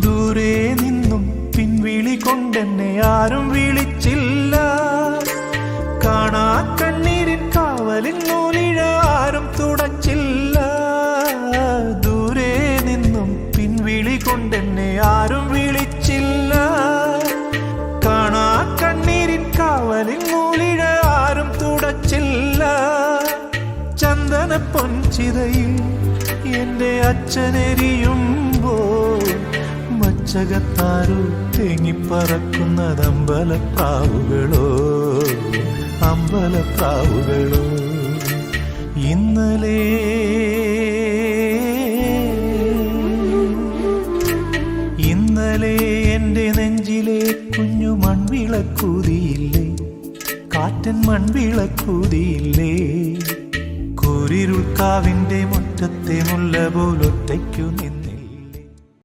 ദൂരെ നിന്നും പിൻവിളി കൊണ്ടെന്നെ ആരും വിളിച്ചില്ല. കാണാ കണ്ണീരിൻ കാവലിൻ നൂലിഴ ആരും തുടച്ചില്ല. ദൂരെ നിന്നും പിൻവിളി കൊണ്ടെന്നെ ആരും വിളിച്ചില്ല. കാണാ കണ്ണീരിൻ കാവലിൻ നൂലിഴ ആരും തുടച്ചില്ല. ചന്ദന പൊൻചിതയിൽ എന്റെ അച്ഛനെരിയുമ്പോൾ മച്ചകത്താരോ തേങ്ങിപ്പറക്കുന്നത് അമ്പലപ്രാവുകളോ, അമ്പലപ്രാവുകളോ. ഇന്നലെ എന്റെ നെഞ്ചിലെ കുഞ്ഞു മൺവിളക്കൂതിയില്ലേ, കാറ്റൻ മൺവിളക്കൂതിയില്ലേ. കൂരിരുൾക്കാവിന്റെ മുറ്റത്തെ മുല്ല പോലൊറ്റയ്ക്കു